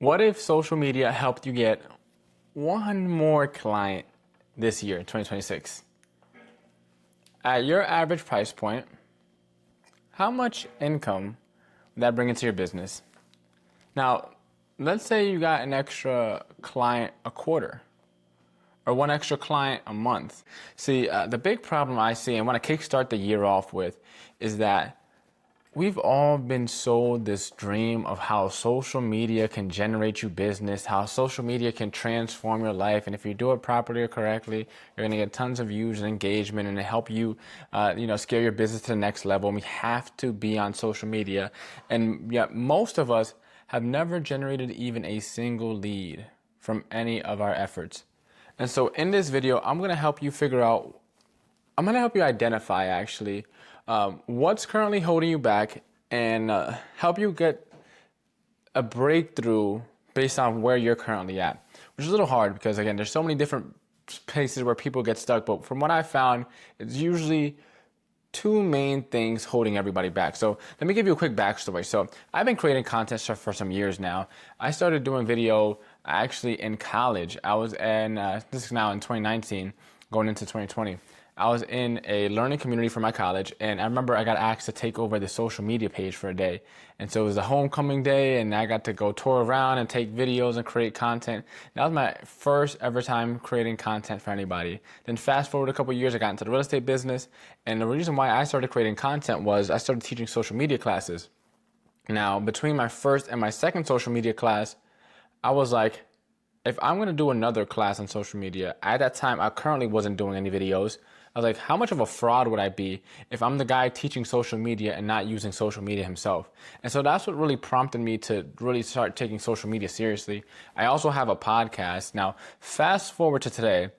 What if social media helped you get one more client this year, 2026? At your average price point, how much income would that bring into your business? Now, let's say you got an extra client a quarter or one extra client a month. See, the big problem I see and want to kickstart the year off with is that we've all been sold this dream of how social media can generate you business, how social media can transform your life. And if you do it properly or correctly, you're going to get tons of views and engagement and help you, scale your business to the next level. And we have to be on social media. And yet most of us have never generated even a single lead from any of our efforts. And so in this video, I'm going to help you identify actually what's currently holding you back and help you get a breakthrough based on where you're currently at, which is a little hard because, again, there's so many different places where people get stuck. But from what I found, it's usually two main things holding everybody back. So let me give you a quick backstory. So I've been creating content for some years now. I started doing video actually in college. I was in, this is now in 2019, going into 2020. I was in a learning community for my college, and I remember I got asked to take over the social media page for a day. And so it was a homecoming day, and I got to go tour around and take videos and create content. That was my first ever time creating content for anybody. Then fast forward a couple of years, I got into the real estate business, and the reason why I started creating content was I started teaching social media classes. Now, between my first and my second social media class, I was like, if I'm going to do another class on social media, at that time, I currently wasn't doing any videos. I was like, how much of a fraud would I be if I'm the guy teaching social media and not using social media himself? And so that's what really prompted me to really start taking social media seriously. I also have a podcast. Now, fast forward to today,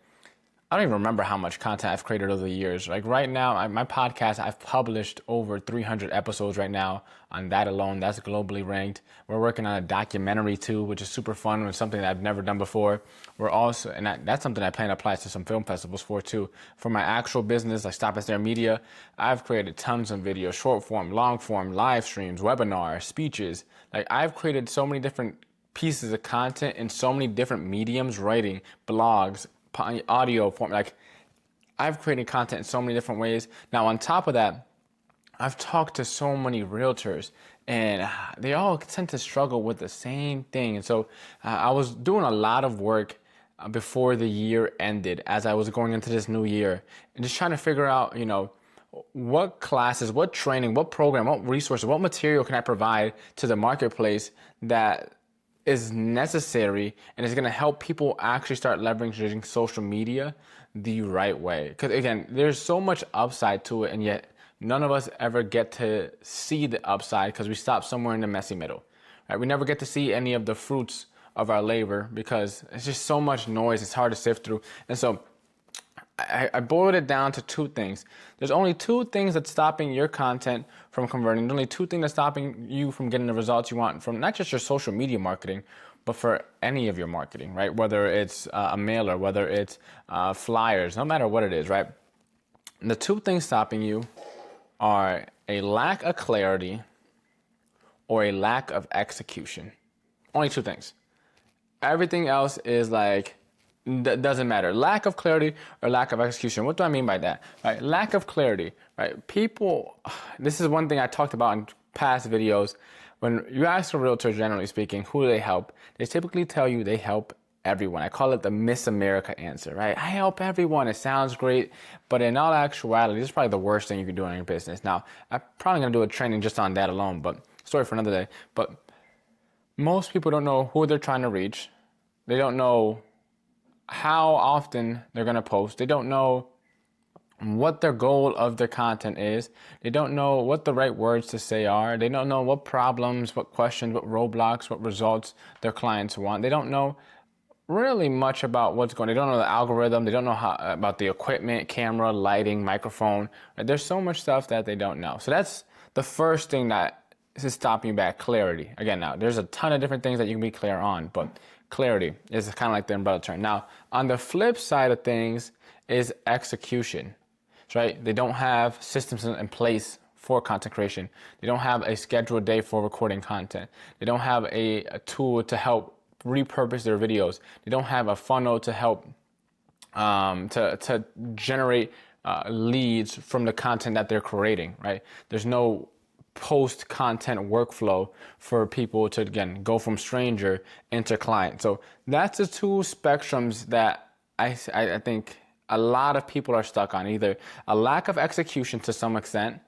I don't even remember how much content I've created over the years. Like right now, my podcast, I've published over 300 episodes right now on that alone. That's globally ranked. We're working on a documentary too, which is super fun. It's something that I've never done before. We're also, and that's something I plan to apply to some film festivals for too. For my actual business, like Stop Us There Media, I've created tons of videos, short form, long form, live streams, webinars, speeches. Like I've created so many different pieces of content in so many different mediums, writing, blogs, audio form. Like I've created content in so many different ways. Now on top of that, I've talked to so many realtors and they all tend to struggle with the same thing. And so I was doing a lot of work before the year ended as I was going into this new year and just trying to figure out, what classes, what training, what program, what resources, what material can I provide to the marketplace that is necessary and is going to help people actually start leveraging social media the right way. Because again, there's so much upside to it, and yet none of us ever get to see the upside because we stop somewhere in the messy middle. Right? We never get to see any of the fruits of our labor because it's just so much noise. It's hard to sift through. And so I boiled it down to two things. There's only two things that's stopping your content from converting. There's only two things that's stopping you from getting the results you want from not just your social media marketing, but for any of your marketing, right? Whether it's a mailer, whether it's flyers, no matter what it is, right? And the two things stopping you are a lack of clarity or a lack of execution. Only two things. Everything else is like, doesn't matter. Lack of clarity or lack of execution. What do I mean by that? Right? Lack of clarity. Right? People, this is one thing I talked about in past videos. When you ask a realtor, generally speaking, who do they help? They typically tell you they help everyone. I call it the Miss America answer, right? I help everyone. It sounds great, but in all actuality, this is probably the worst thing you can do in your business. Now, I'm probably going to do a training just on that alone, but story for another day. But most people don't know who they're trying to reach. They don't know how often they're going to post. They don't know what their goal of their content is. They don't know what the right words to say are. They don't know what problems, what questions, what roadblocks, what results their clients want. They don't know really much about what's going on. They don't know the algorithm. They don't know about the equipment, camera, lighting, microphone. Right? There's so much stuff that they don't know. So that's the first thing that is stopping you back, clarity. Again, now there's a ton of different things that you can be clear on, but clarity is kind of like the umbrella term. Now, on the flip side of things is execution, right? They don't have systems in place for content creation. They don't have a scheduled day for recording content. They don't have a tool to help repurpose their videos. They don't have a funnel to help to generate leads from the content that they're creating, right? There's no post content workflow for people to, again, go from stranger into client. So that's the two spectrums that I think a lot of people are stuck on, either a lack of execution to some extent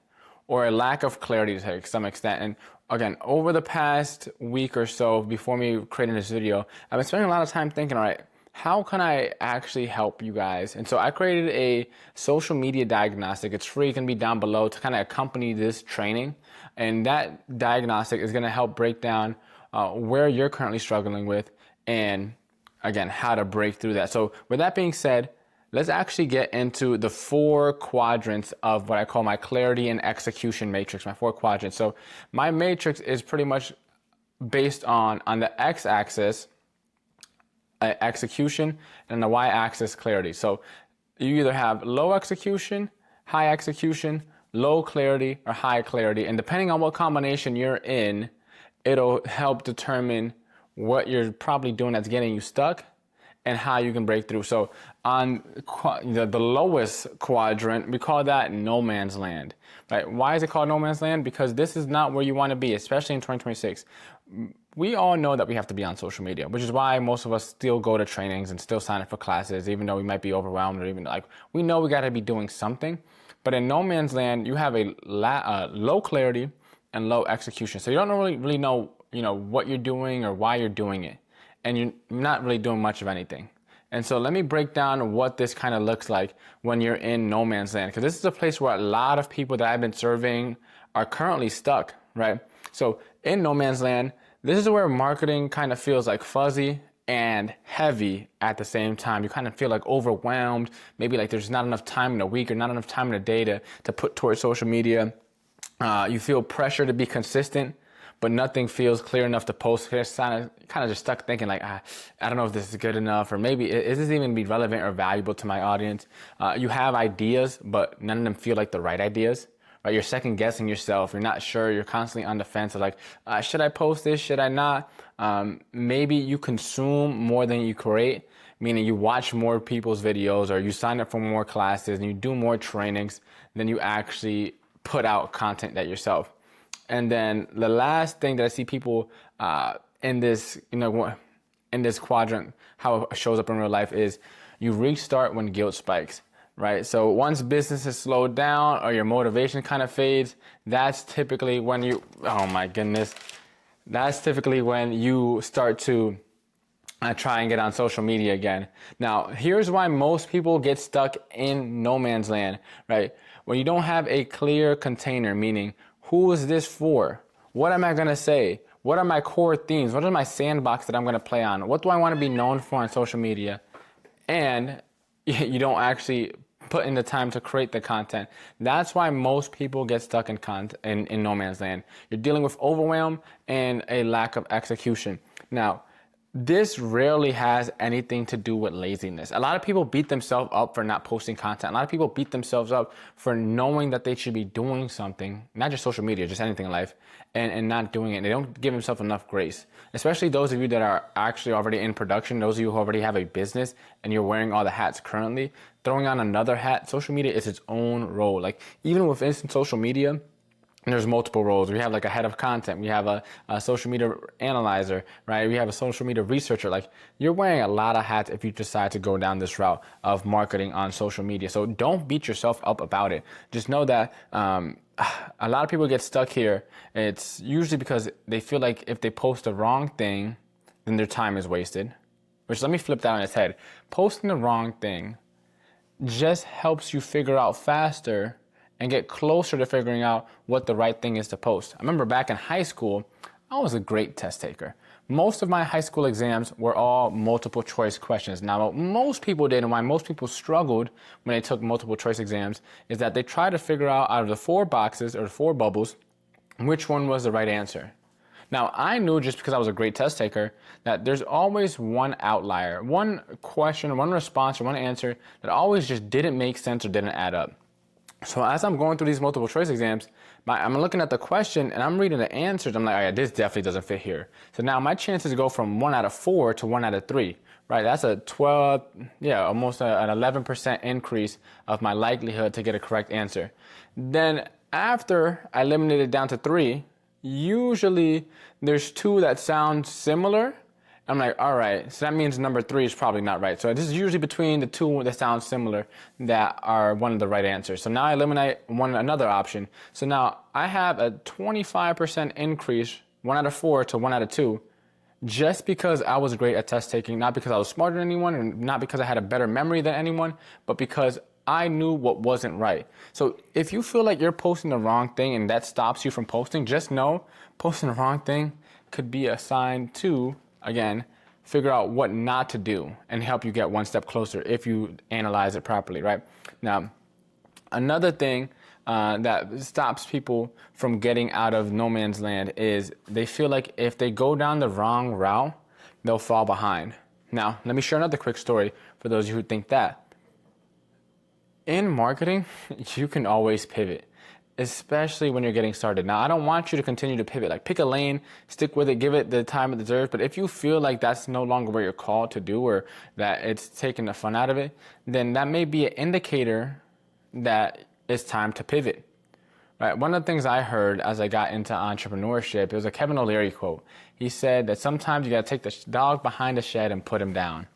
or a lack of clarity to some extent. And again, over the past week or so before me creating this video, I've been spending a lot of time thinking, all right, how can I actually help you guys? And so I created a social media diagnostic. It's free, it can be down below to kind of accompany this training. And that diagnostic is gonna help break down where you're currently struggling with and, again, how to break through that. So with that being said, let's actually get into the 4 quadrants of what I call my clarity and execution matrix, my 4 quadrants. So my matrix is pretty much based on the x-axis, execution, and the y-axis, clarity. So you either have low execution, high execution, low clarity, or high clarity. And depending on what combination you're in, it'll help determine what you're probably doing that's getting you stuck and how you can break through. So on the lowest quadrant, we call that no man's land, right? Why is it called no man's land? Because this is not where you want to be, especially in 2026. We all know that we have to be on social media, which is why most of us still go to trainings and still sign up for classes, even though we might be overwhelmed or even like, we know we got to be doing something. But in no man's land, you have a low clarity and low execution. So you don't really know, what you're doing or why you're doing it. And you're not really doing much of anything. And so let me break down what this kind of looks like when you're in no man's land, because this is a place where a lot of people that I've been serving are currently stuck, right? So in no man's land, this is where marketing kind of feels like fuzzy and heavy at the same time. You kind of feel like overwhelmed, maybe like there's not enough time in a week or not enough time in a day to put towards social media. You feel pressure to be consistent, but nothing feels clear enough to post. You're kind of just stuck thinking like, I don't know if this is good enough, or maybe is this even be relevant or valuable to my audience? You have ideas, but none of them feel like the right ideas, right? You're second guessing yourself. You're not sure. You're constantly on the fence of like, should I post this? Should I not? Maybe you consume more than you create, meaning you watch more people's videos or you sign up for more classes and you do more trainings than you actually put out content that yourself. And then the last thing that I see people in this, in this quadrant, how it shows up in real life is you restart when guilt spikes, right? So once business is slowed down or your motivation kind of fades, that's typically when you, oh my goodness, that's typically when you start to try and get on social media again. Now, here's why most people get stuck in no man's land, right? When you don't have a clear container, meaning who is this for? What am I going to say? What are my core themes? What is my sandbox that I'm going to play on? What do I want to be known for on social media? And you don't actually put in the time to create the content. That's why most people get stuck in no man's land. You're dealing with overwhelm and a lack of execution. Now, this rarely has anything to do with laziness. A lot of people beat themselves up for not posting content. A lot of people beat themselves up for knowing that they should be doing something, not just social media, just anything in life, and not doing it. They don't give themselves enough grace, especially those of you that are actually already in production, those of you who already have a business and you're wearing all the hats currently. Throwing on another hat, social media is its own role. Like even within social media, there's multiple roles. We have like a head of content. We have a social media analyzer, right? We have a social media researcher. Like you're wearing a lot of hats if you decide to go down this route of marketing on social media. So don't beat yourself up about it. Just know that a lot of people get stuck here. It's usually because they feel like if they post the wrong thing, then their time is wasted. Which, let me flip that on its head. Posting the wrong thing just helps you figure out faster and get closer to figuring out what the right thing is to post. I remember back in high school, I was a great test taker. Most of my high school exams were all multiple choice questions. Now, what most people did and why most people struggled when they took multiple choice exams is that they tried to figure out of the 4 boxes or the 4 bubbles, which one was the right answer. Now, I knew just because I was a great test taker that there's always one outlier, one question, one response, or one answer that always just didn't make sense or didn't add up. So as I'm going through these multiple choice exams, I'm looking at the question and I'm reading the answers. I'm like, oh yeah, this definitely doesn't fit here. So now my chances go from 1 out of 4 to 1 out of 3, right? That's a 12, almost an 11% increase of my likelihood to get a correct answer. Then after I eliminate it down to 3, usually there's 2 that sound similar. I'm like, all right, so that means number 3 is probably not right. So this is usually between the 2 that sound similar that are one of the right answers. So now I eliminate another option. So now I have a 25% increase, 1 out of 4 to 1 out of 2, just because I was great at test taking, not because I was smarter than anyone, and not because I had a better memory than anyone, but because I knew what wasn't right. So if you feel like you're posting the wrong thing and that stops you from posting, just know posting the wrong thing could be a sign to, again, figure out what not to do and help you get one step closer if you analyze it properly, right? Now, another thing that stops people from getting out of no man's land is they feel like if they go down the wrong route, they'll fall behind. Now, let me share another quick story for those of you who think that. In marketing, you can always pivot, especially when you're getting started. Now, I don't want you to continue to pivot. Like, pick a lane, stick with it, give it the time it deserves. But if you feel like that's no longer what you're called to do, or that it's taking the fun out of it, then that may be an indicator that it's time to pivot. Right? One of the things I heard as I got into entrepreneurship, it was a Kevin O'Leary quote. He said that sometimes you got to take the dog behind the shed and put him down,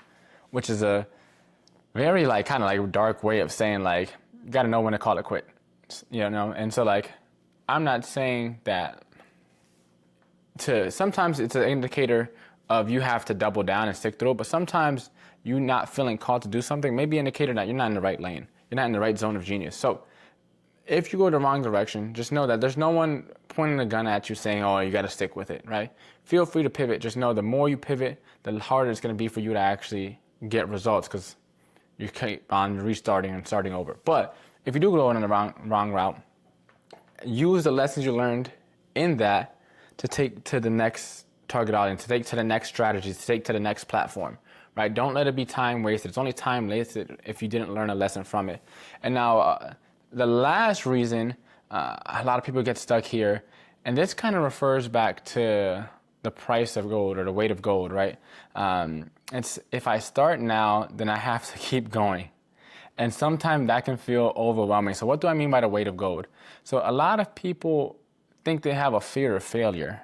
which is a very kind of dark way of saying you got to know when to call it quit. And so I'm not saying that sometimes it's an indicator of you have to double down and stick through it, but sometimes you not feeling called to do something may be an indicator that you're not in the right lane. You're not in the right zone of genius. So if you go the wrong direction, just know that there's no one pointing a gun at you saying, oh, you got to stick with it, right? Feel free to pivot. Just know the more you pivot, the harder it's going to be for you to actually get results, because you keep on restarting and starting over. But if you do go in the wrong route, use the lessons you learned in that to take to the next target audience, to take to the next strategy, to take to the next platform, right? Don't let it be time wasted. It's only time wasted if you didn't learn a lesson from it. And now the last reason a lot of people get stuck here, and this kind of refers back to the price of gold or the weight of gold, right? It's if I start now, then I have to keep going. And sometimes that can feel overwhelming. So what do I mean by the weight of gold? So a lot of people think they have a fear of failure.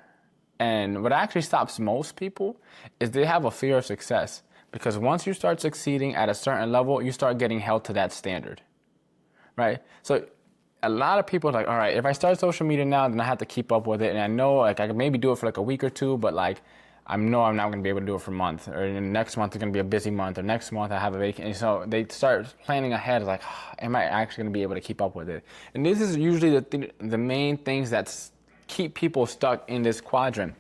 And what actually stops most people is they have a fear of success. Because once you start succeeding at a certain level, you start getting held to that standard, right? So a lot of people are like, all right, if I start social media now, then I have to keep up with it. And I know I can maybe do it for a week or two, but I know I'm not going to be able to do it for a month, or next month is going to be a busy month, or next month I have a vacation. So they start planning ahead, am I actually going to be able to keep up with it? And this is usually the main things that keep people stuck in this quadrant.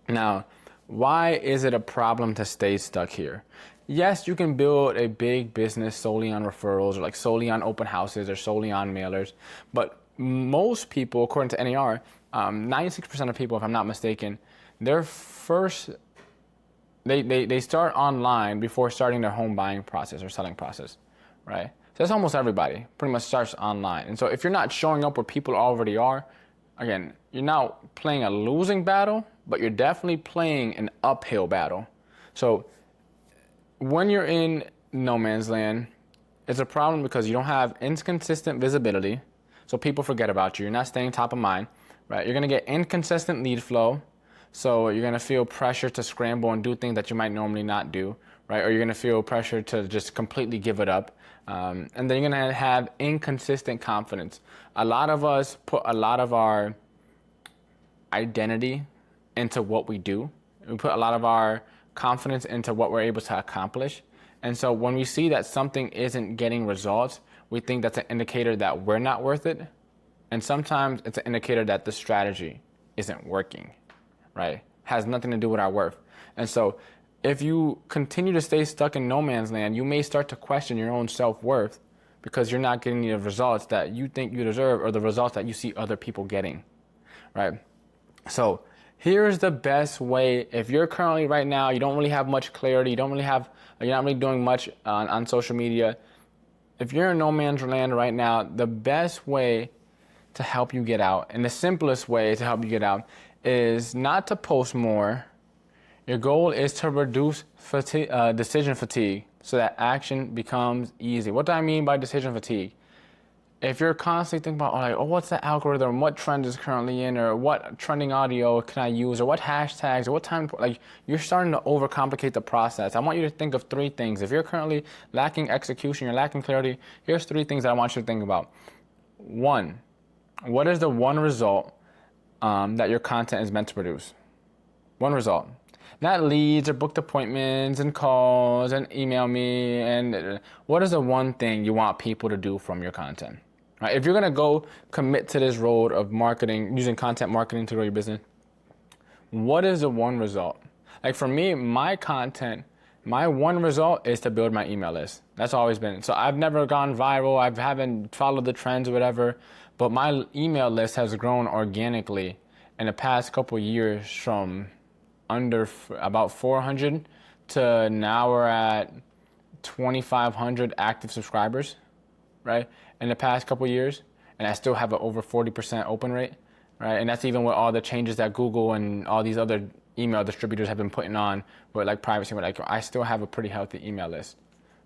Now, why is it a problem to stay stuck here? Yes, you can build a big business solely on referrals, or solely on open houses, or solely on mailers. But most people, according to NAR, 96% of people, if I'm not mistaken, they start online before starting their home buying process or selling process, right? So that's almost everybody, pretty much starts online. And so if you're not showing up where people already are, again, you're not playing a losing battle, but you're definitely playing an uphill battle. So when you're in no man's land, it's a problem because you don't have inconsistent visibility. So people forget about you. You're not staying top of mind, right? You're going to get inconsistent lead flow. So you're going to feel pressure to scramble and do things that you might normally not do, right? Or you're going to feel pressure to just completely give it up. And then you're going to have inconsistent confidence. A lot of us put a lot of our identity into what we do. We put a lot of our confidence into what we're able to accomplish. And so when we see that something isn't getting results, we think that's an indicator that we're not worth it. And sometimes it's an indicator that the strategy isn't working, right? Has nothing to do with our worth. And so if you continue to stay stuck in no man's land, you may start to question your own self-worth because you're not getting the results that you think you deserve or the results that you see other people getting, right? So here's the best way. If you're currently right now, you don't really have much clarity, you're not really doing much on social media, if you're in no man's land right now, the best way to help you get out, and the simplest way to help you get out, is not to post more. Your goal is to reduce decision fatigue so that action becomes easy. What do I mean by decision fatigue? If you're constantly thinking about, like, oh, what's the algorithm? What trend is currently in? Or what trending audio can I use? Or what hashtags? Or what time? Like, you're starting to overcomplicate the process. I want you to think of 3 things. If you're currently lacking execution, you're lacking clarity, here's 3 things that I want you to think about. 1, what is the one result that your content is meant to produce? One result. Not leads or booked appointments and calls and email me. And what is the one thing you want people to do from your content? Right? If you're going to go commit to this road of marketing, using content marketing to grow your business, what is the one result? Like for me, my content, my one result is to build my email list. That's always been. So I've never gone viral. I haven't followed the trends or whatever, but my email list has grown organically in the past couple of years from under about 400 to now we're at 2,500 active subscribers, right? In the past couple of years, and I still have an over 40% open rate, right? And that's even with all the changes that Google and all these other email distributors have been putting on with like privacy, but like I still have a pretty healthy email list,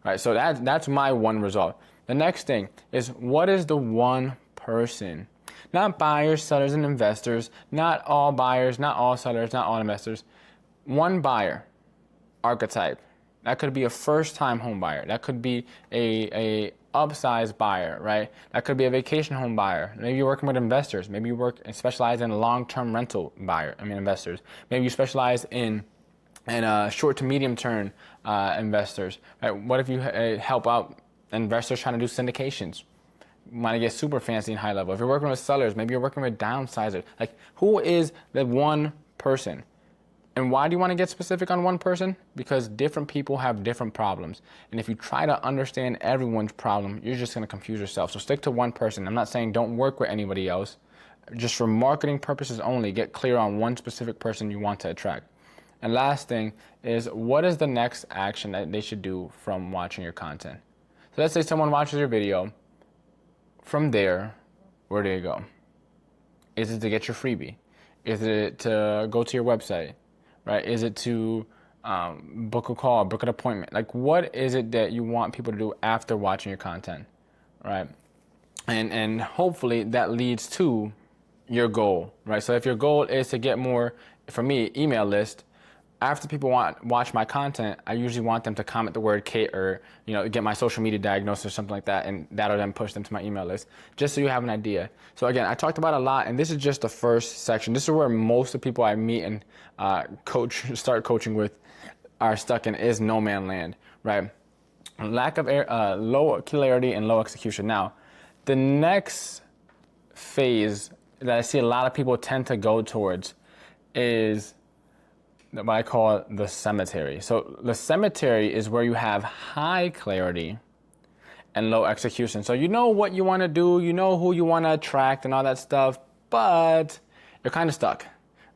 right? So that's my one result. The next thing is, what is the one person? Not buyers, sellers, and investors, not all buyers, not all sellers, not all investors. One buyer archetype. That could be a first-time home buyer. That could be a upsized buyer, right? That could be a vacation home buyer. Maybe you're working with investors. Maybe you work and specialize in long-term rental investors. Maybe you specialize in short to medium-term investors. Right? What if you help out investors trying to do syndications? Want to get super fancy and high level. If you're working with sellers, maybe you're working with downsizers. Like, who is the one person? And why do you want to get specific on one person? Because different people have different problems. And if you try to understand everyone's problem, you're just going to confuse yourself. So stick to one person. I'm not saying don't work with anybody else. Just for marketing purposes only, get clear on one specific person you want to attract. And last thing is, what is the next action that they should do from watching your content? So let's say someone watches your video. From there, where do you go? Is it to get your freebie? Is it to go to your website? Right? Is it to book a call, book an appointment? Like, what is it that you want people to do after watching your content, right? And hopefully that leads to your goal, right? So if your goal is to get more, for me, email list, after people watch my content, I usually want them to comment the word Kate or, get my social media diagnosis or something like that, and that'll then push them to my email list, just so you have an idea. So again, I talked about a lot, and this is just the first section. This is where most of the people I meet and start coaching with are stuck in, is no man land, right? Lack of low clarity and low execution. Now, the next phase that I see a lot of people tend to go towards is what I call the cemetery. So the cemetery is where you have high clarity and low execution. So you know what you want to do, you know who you want to attract and all that stuff, but you're kind of stuck,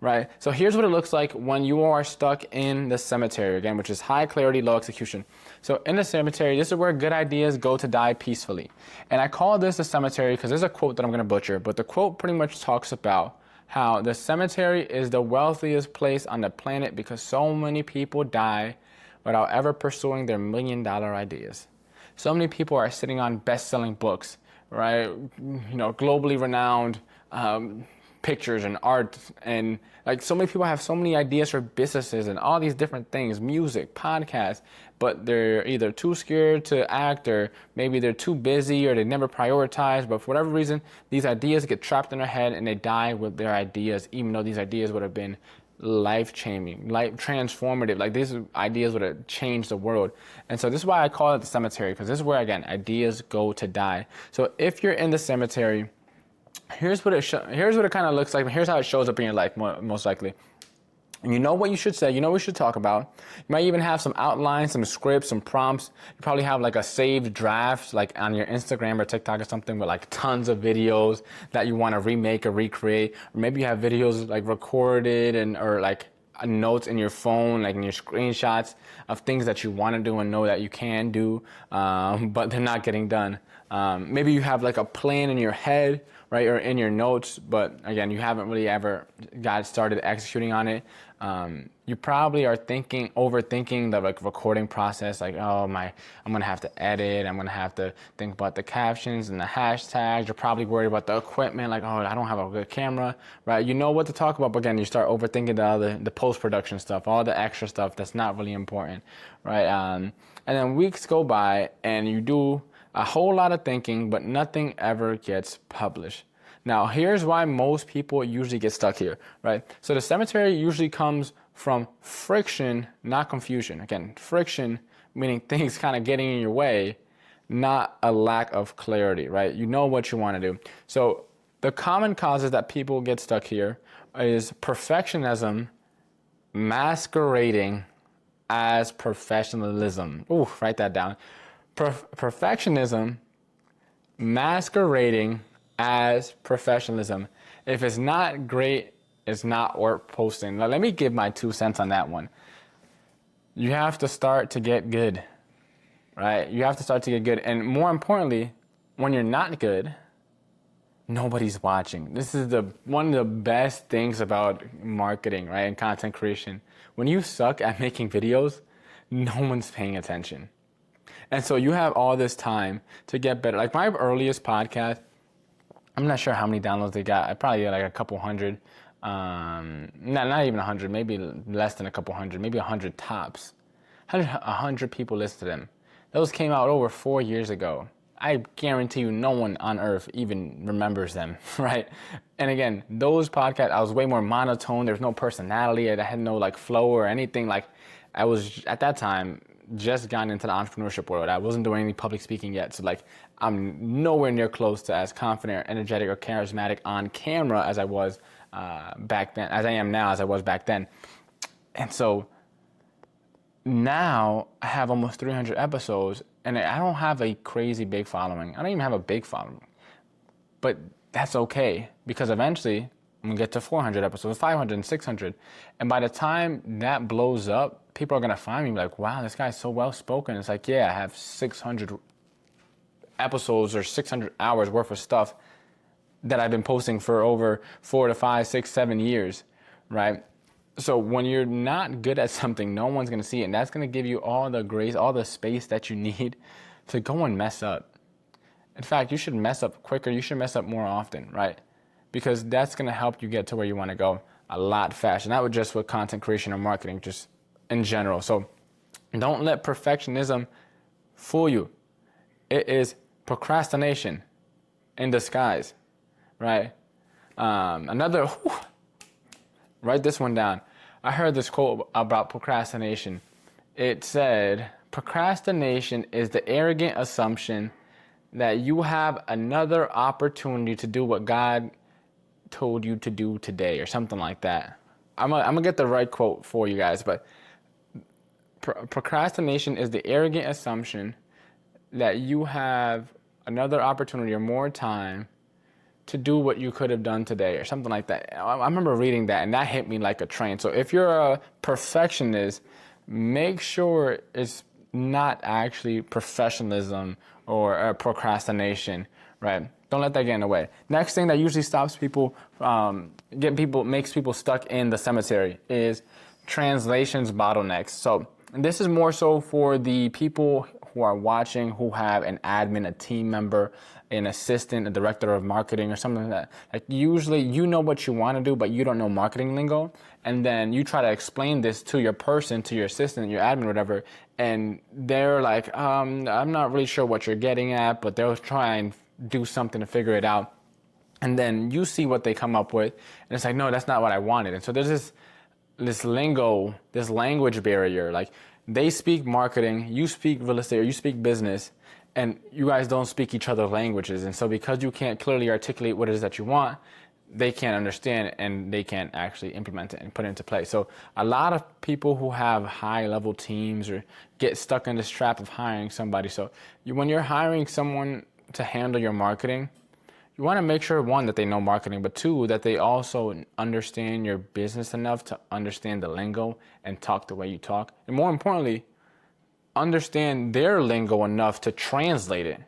right? So here's what it looks like when you are stuck in the cemetery, again, which is high clarity, low execution. So in the cemetery, this is where good ideas go to die peacefully. And I call this the cemetery because there's a quote that I'm going to butcher, but the quote pretty much talks about how the cemetery is the wealthiest place on the planet because so many people die without ever pursuing their $1,000,000 ideas. So many people are sitting on best-selling books, right? Globally renowned pictures and art, and like so many people have so many ideas for businesses and all these different things, music, podcasts, but they're either too scared to act, or maybe they're too busy, or they never prioritize. But for whatever reason, these ideas get trapped in their head and they die with their ideas, even though these ideas would have been life-changing, transformative. Like, these ideas would have changed the world. And so this is why I call it the cemetery, because this is where, again, ideas go to die. So if you're in the cemetery, here's what it kind of looks like. Here's how it shows up in your life, most likely. And you know what you should say. You know what you should talk about. You might even have some outlines, some scripts, some prompts. You probably have like a saved draft, like on your Instagram or TikTok or something, with like tons of videos that you want to remake or recreate. Or maybe you have videos like recorded or like notes in your phone, like in your screenshots of things that you want to do and know that you can do, but they're not getting done. Maybe you have like a plan in your head, right, or in your notes, but again, you haven't really ever got started executing on it. You probably are overthinking the like recording process, like, I'm gonna have to edit, I'm gonna have to think about the captions and the hashtags. You're probably worried about the equipment, like, I don't have a good camera, right? You know what to talk about, but again, you start overthinking the post-production stuff, all the extra stuff that's not really important, right? And then weeks go by and you do a whole lot of thinking, but nothing ever gets published. Now, here's why most people usually get stuck here, right? So the cemetery usually comes from friction, not confusion. Again, friction, meaning things kind of getting in your way, not a lack of clarity, right? You know what you want to do. So the common causes that people get stuck here is perfectionism masquerading as professionalism. Ooh, write that down. Perfectionism masquerading as professionalism. If it's not great, it's not worth posting. Now, let me give my 2 cents on that one. You have to start to get good, right? You have to start to get good. And more importantly, when you're not good, nobody's watching. This is one of the best things about marketing, right, and content creation. When you suck at making videos, no one's paying attention. And so you have all this time to get better. Like my earliest podcast, I'm not sure how many downloads they got. I probably got like a couple hundred. Not even 100, maybe less than a couple hundred, maybe 100 tops. 100 people listen to them. Those came out over 4 years ago. I guarantee you no one on earth even remembers them, right? And again, those podcasts, I was way more monotone. There was no personality. I had no like flow or anything. Like I was at that time just gotten into the entrepreneurship world. I wasn't doing any public speaking yet. So like I'm nowhere near close to as confident or energetic or charismatic on camera as I was back then, as I am now, as I was back then. And so now I have almost 300 episodes and I don't have a crazy big following. I don't even have a big following, but that's okay because eventually I'm gonna get to 400 episodes, 500 and 600. And by the time that blows up, people are gonna find me like, wow, this guy's so well spoken. It's like, yeah, I have 600 episodes or 600 hours worth of stuff that I've been posting for over 4 to 5, 6, 7 years, right? So when you're not good at something, no one's gonna see it, and that's gonna give you all the grace, all the space that you need to go and mess up. In fact, you should mess up quicker. You should mess up more often, right? Because that's gonna help you get to where you wanna go a lot faster. Not just with content creation or marketing, just in general. So don't let perfectionism fool you. It is procrastination in disguise, right? Write this one down. I heard this quote about procrastination. It said, procrastination is the arrogant assumption that you have another opportunity to do what God told you to do today, or something like that. I'm gonna get the right quote for you guys, but procrastination is the arrogant assumption that you have another opportunity or more time to do what you could have done today, or something like that. I remember reading that and that hit me like a train. So if you're a perfectionist, make sure it's not actually professionalism or procrastination, right? Don't let that get in the way. Next thing that usually stops people, makes people stuck in the cemetery is translations bottlenecks. So this is more so for the people who are watching who have an admin, a team member, an assistant, a director of marketing or something like that. Like usually you know what you want to do, but you don't know marketing lingo. And then you try to explain this to your person, to your assistant, your admin, whatever. And they're like, I'm not really sure what you're getting at, but they'll try and do something to figure it out. And then you see what they come up with. And it's like, no, that's not what I wanted. And so there's this lingo, this language barrier. Like they speak marketing, you speak real estate, or you speak business, and you guys don't speak each other's languages. And so because you can't clearly articulate what it is that you want, they can't understand it and they can't actually implement it and put it into play. So a lot of people who have high level teams or get stuck in this trap of hiring somebody. So when you're hiring someone to handle your marketing, you want to make sure, one, that they know marketing, but two, that they also understand your business enough to understand the lingo and talk the way you talk. And more importantly, understand their lingo enough to translate it,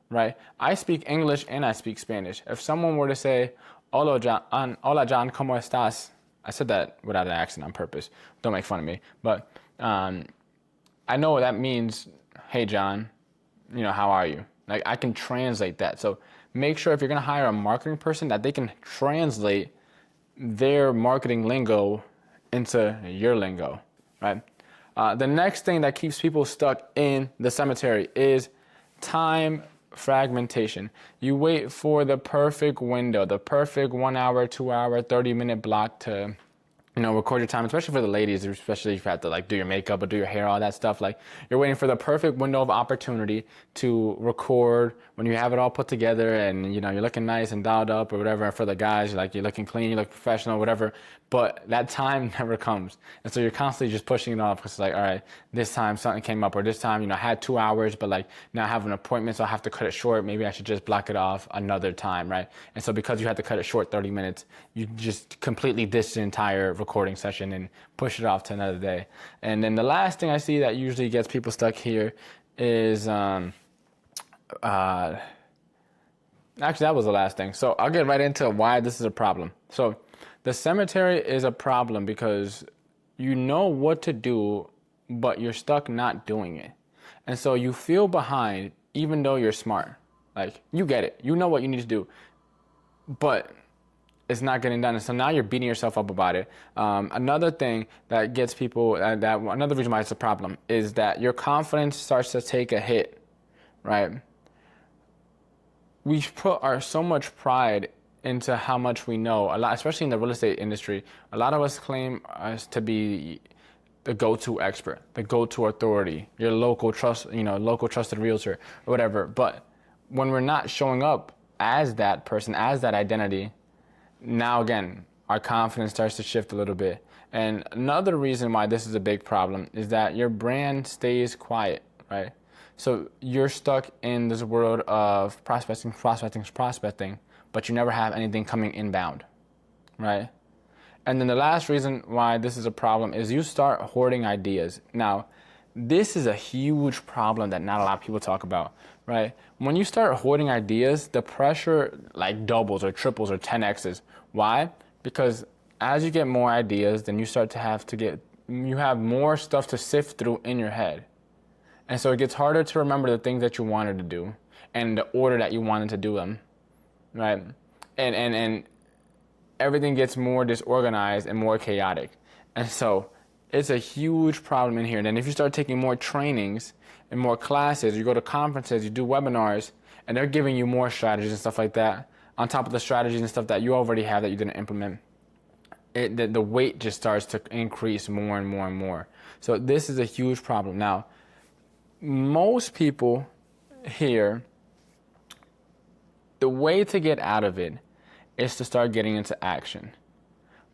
right? I speak English and I speak Spanish. If someone were to say, hola John, ¿cómo estás? I said that without an accent on purpose. Don't make fun of me. But I know what that means. Hey, John, how are you? Like, I can translate that. So make sure if you're going to hire a marketing person that they can translate their marketing lingo into your lingo, right? The next thing that keeps people stuck in the cemetery is time fragmentation. You wait for the perfect window, the perfect 1 hour, 2 hour, 30-minute block to record your time, especially for the ladies, especially if you have to like do your makeup or do your hair, all that stuff. Like, you're waiting for the perfect window of opportunity to record when you have it all put together and you're looking nice and dialed up or whatever. For the guys, you're looking clean, you look professional, whatever. But that time never comes, and so you're constantly just pushing it off. It's like, all right, this time something came up, or this time I had 2 hours, but like now I have an appointment, so I have to cut it short. Maybe I should just block it off another time, right? And so because you had to cut it short 30 minutes, you just completely ditch the entire recording session and push it off to another day. And then the last thing I see that usually gets people stuck here is actually that was the last thing. So I'll get right into why this is a problem. So the cemetery is a problem because you know what to do, but you're stuck not doing it. And so you feel behind even though you're smart. Like, you get it, you know what you need to do, but it's not getting done. And so now you're beating yourself up about it. Another thing that gets people, another reason why it's a problem is that your confidence starts to take a hit, right? We put so much pride into how much we know, a lot, especially in the real estate industry. A lot of us claim us to be the go-to expert, the go-to authority, your local trusted realtor or whatever. But when we're not showing up as that person, as that identity, now again, our confidence starts to shift a little bit. And another reason why this is a big problem is that your brand stays quiet, right? So you're stuck in this world of prospecting, but you never have anything coming inbound, right? And then the last reason why this is a problem is you start hoarding ideas. Now, this is a huge problem that not a lot of people talk about, right? When you start hoarding ideas, the pressure like doubles or triples or 10x's. Why? Because as you get more ideas, then you start to you have more stuff to sift through in your head. And so it gets harder to remember the things that you wanted to do and the order that you wanted to do them, right? And everything gets more disorganized and more chaotic. And so it's a huge problem in here. And then if you start taking more trainings and more classes, you go to conferences, you do webinars, and they're giving you more strategies and stuff like that, on top of the strategies and stuff that you already have that you didn't implement, the weight just starts to increase more and more and more. So this is a huge problem. Now, most people here, the way to get out of it is to start getting into action.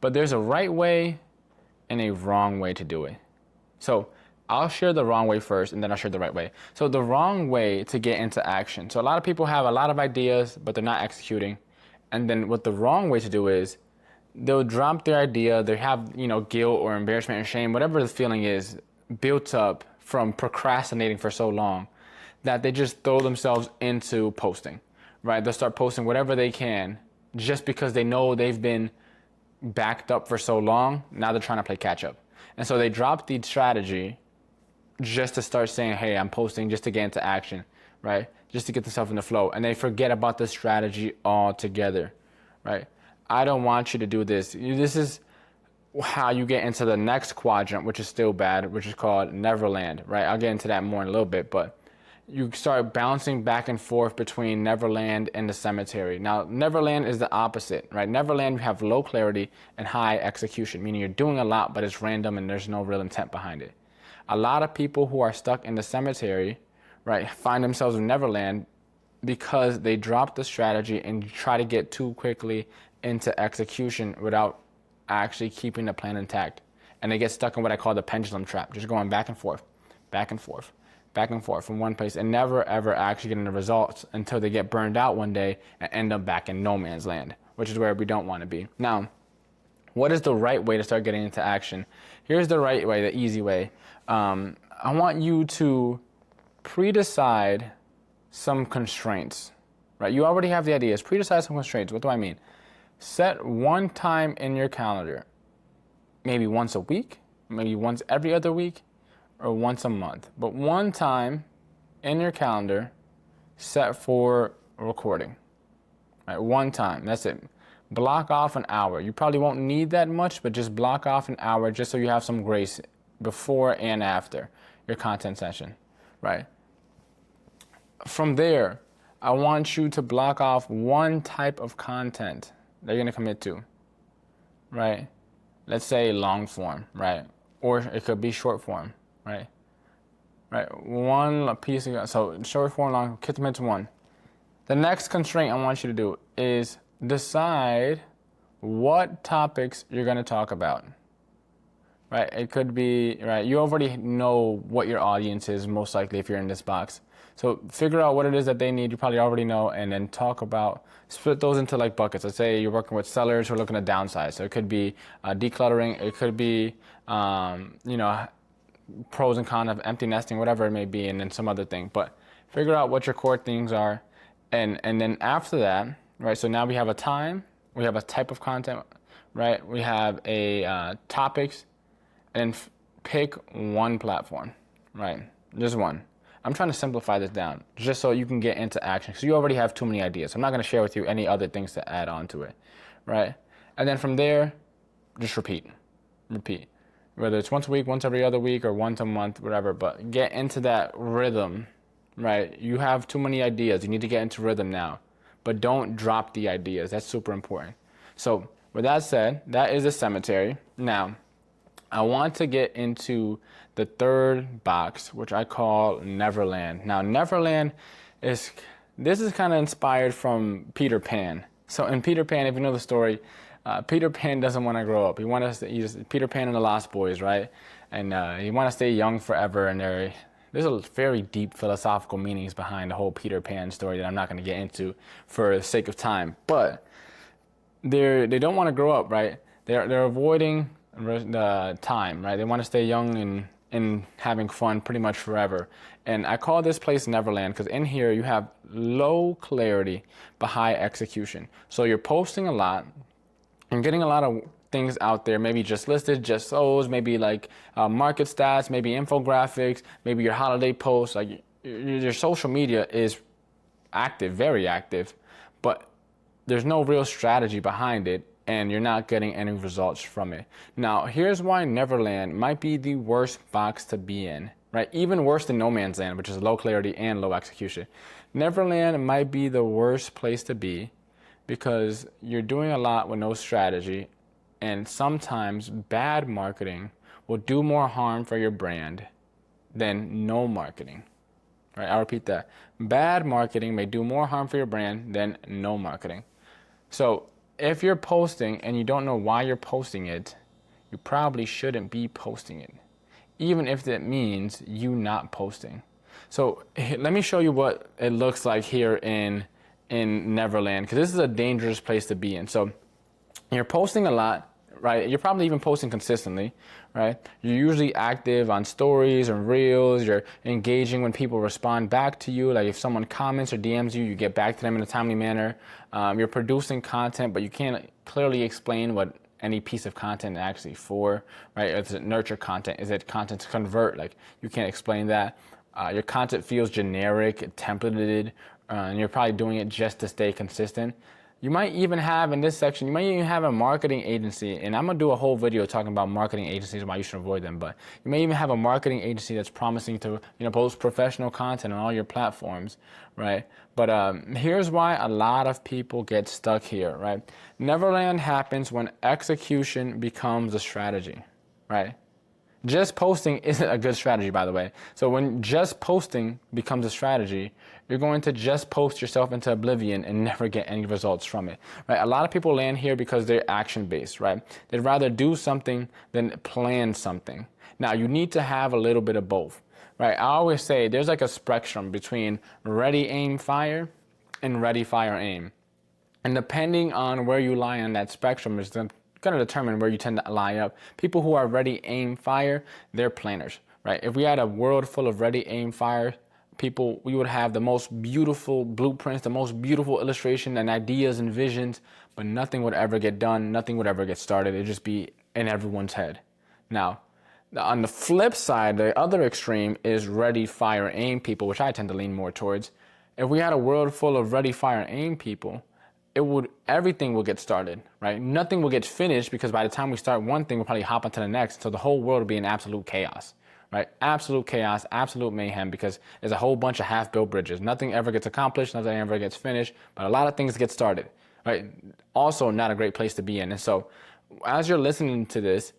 But there's a right way and a wrong way to do it. So I'll share the wrong way first, and then I'll share the right way. So the wrong way to get into action. So a lot of people have a lot of ideas, but they're not executing. And then what the wrong way to do is they'll drop their idea. They have, guilt or embarrassment or shame, whatever the feeling is, built up from procrastinating for so long that they just throw themselves into posting, right? They'll start posting whatever they can just because they know they've been backed up for so long. Now they're trying to play catch up. And so they drop the strategy just to start saying, hey, I'm posting just to get into action, right? Just to get themselves in the flow. And they forget about the strategy altogether, right? I don't want you to do this. This is how you get into the next quadrant, which is still bad, which is called Neverland, right? I'll get into that more in a little bit, but you start bouncing back and forth between Neverland and the cemetery. Now, Neverland is the opposite, right? Neverland, you have low clarity and high execution, meaning you're doing a lot, but it's random and there's no real intent behind it. A lot of people who are stuck in the cemetery, right, find themselves in Neverland because they drop the strategy and try to get too quickly into execution without actually keeping the plan intact. And they get stuck in what I call the pendulum trap, just going back and forth, back and forth, back and forth from one place and never ever actually getting the results until they get burned out one day and end up back in no man's land, which is where we don't want to be. Now, what is the right way to start getting into action? Here's the right way, the easy way. I want you to pre-decide some constraints, right? You already have the ideas. Pre-decide some constraints. What do I mean? Set one time in your calendar, maybe once a week, maybe once every other week, or once a month. But one time in your calendar set for recording. Right? One time, that's it. Block off an hour. You probably won't need that much, but just block off an hour just so you have some grace before and after your content session, right? From there, I want you to block off one type of content that you're gonna commit to, right? Let's say long form, right? Or it could be short form, right? Right, one piece of, so short form, long, commit to one. The next constraint I want you to do is decide what topics you're gonna talk about, right? It could be, right, you already know what your audience is, most likely if you're in this box. So figure out what it is that they need, you probably already know, and then talk about, split those into like buckets. Let's say you're working with sellers who are looking to downsize. So it could be decluttering, it could be, you know, pros and cons of empty nesting, whatever it may be, and then some other thing. But figure out what your core things are. And then after that, right, so now we have a time, we have a type of content, right? We have a topics, and pick one platform, right? Just one. I'm trying to simplify this down just so you can get into action because you already have too many ideas. I'm not going to share with you any other things to add on to it, right? And then from there, just repeat. Whether it's once a week, once every other week, or once a month, whatever, but get into that rhythm, right? You have too many ideas. You need to get into rhythm now, but don't drop the ideas. That's super important. So with that said, that is a cemetery. Now, I want to get into the third box, which I call Neverland. Now, Neverland this is kind of inspired from Peter Pan. So in Peter Pan, if you know the story, Peter Pan doesn't want to grow up. He's Peter Pan and the Lost Boys, right? And he wants to stay young forever. And there's a very deep philosophical meanings behind the whole Peter Pan story that I'm not going to get into for the sake of time. But they don't want to grow up, right? They're avoiding the time, right? They want to stay young and having fun pretty much forever. And I call this place Neverland because in here you have low clarity but high execution. So you're posting a lot and getting a lot of things out there, maybe just listed, just sold, maybe like market stats, maybe infographics, maybe your holiday posts. Like your social media is active, very active, but there's no real strategy behind it, and you're not getting any results from it. Now, here's why Neverland might be the worst box to be in, right? Even worse than No Man's Land, which is low clarity and low execution. Neverland might be the worst place to be because you're doing a lot with no strategy, and sometimes bad marketing will do more harm for your brand than no marketing. Right? I'll repeat that. Bad marketing may do more harm for your brand than no marketing. So if you're posting and you don't know why you're posting it, you probably shouldn't be posting it, even if that means you not posting. So let me show you what it looks like here in Neverland, because this is a dangerous place to be in. So you're posting a lot, right? You're probably even posting consistently, right? You're usually active on stories and reels. You're engaging when people respond back to you. Like if someone comments or DMs you, you get back to them in a timely manner. You're producing content, but you can't clearly explain what any piece of content is actually for, right? Is it nurture content? Is it content to convert? Like you can't explain that. Your content feels generic, templated, and you're probably doing it just to stay consistent. You might even have, in this section, you might even have a marketing agency, and I'm gonna do a whole video talking about marketing agencies and why you should avoid them, but you may even have a marketing agency that's promising to, post professional content on all your platforms, right? But here's why a lot of people get stuck here, right? Neverland happens when execution becomes a strategy, right? Just posting isn't a good strategy, by the way. So when just posting becomes a strategy, you're going to just post yourself into oblivion and never get any results from it, right? A lot of people land here because they're action-based, right? They'd rather do something than plan something. Now, you need to have a little bit of both, right? I always say there's like a spectrum between ready, aim, fire and ready, fire, aim. And depending on where you lie on that spectrum is going to determine where you tend to lie up. People who are ready, aim, fire, they're planners, right? If we had a world full of ready, aim, fire people, we would have the most beautiful blueprints, the most beautiful illustration and ideas and visions, but nothing would ever get done. Nothing would ever get started. It'd just be in everyone's head. Now, on the flip side, the other extreme is ready, fire, aim people, which I tend to lean more towards. If we had a world full of ready, fire, aim people, everything will get started, right? Nothing will get finished because by the time we start one thing, we'll probably hop onto the next. So the whole world will be in absolute chaos, right? Absolute chaos, absolute mayhem, because there's a whole bunch of half-built bridges. Nothing ever gets accomplished, nothing ever gets finished, but a lot of things get started, right? Also not a great place to be in. And so as you're listening to this,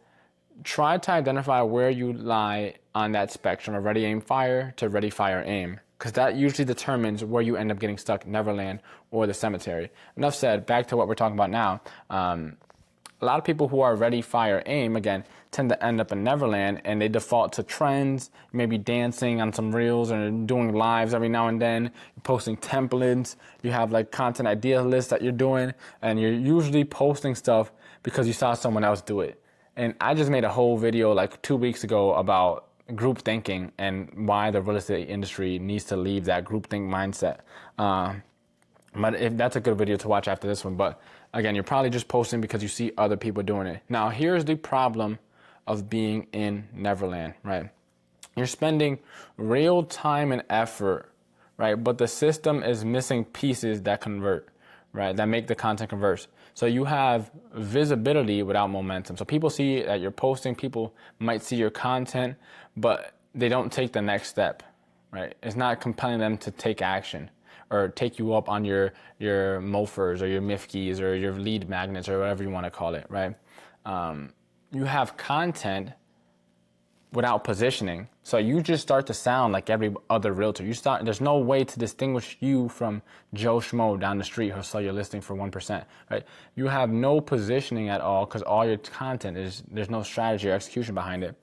try to identify where you lie on that spectrum of ready, aim, fire to ready, fire, aim, because that usually determines where you end up getting stuck, Neverland or the cemetery. Enough said, back to what we're talking about now. A lot of people who are ready, fire, aim, again, tend to end up in Neverland, and they default to trends, maybe dancing on some reels or doing lives every now and then, you're posting templates, you have like content idea lists that you're doing, and you're usually posting stuff because you saw someone else do it. And I just made a whole video like 2 weeks ago about group thinking and why the real estate industry needs to leave that groupthink mindset. But if that's a good video to watch after this one. But again, you're probably just posting because you see other people doing it. Now, here's the problem of being in Neverland, right? You're spending real time and effort, right? But the system is missing pieces that convert, right? That make the content converse. So you have visibility without momentum. So people see that you're posting, people might see your content, but they don't take the next step, right? It's not compelling them to take action or take you up on your MOFRs or your MIFKEs or your lead magnets or whatever you want to call it, right? You have content without positioning. So you just start to sound like every other realtor. There's no way to distinguish you from Joe Schmo down the street who'll sell your listing for 1%, right? You have no positioning at all because all your content there's no strategy or execution behind it,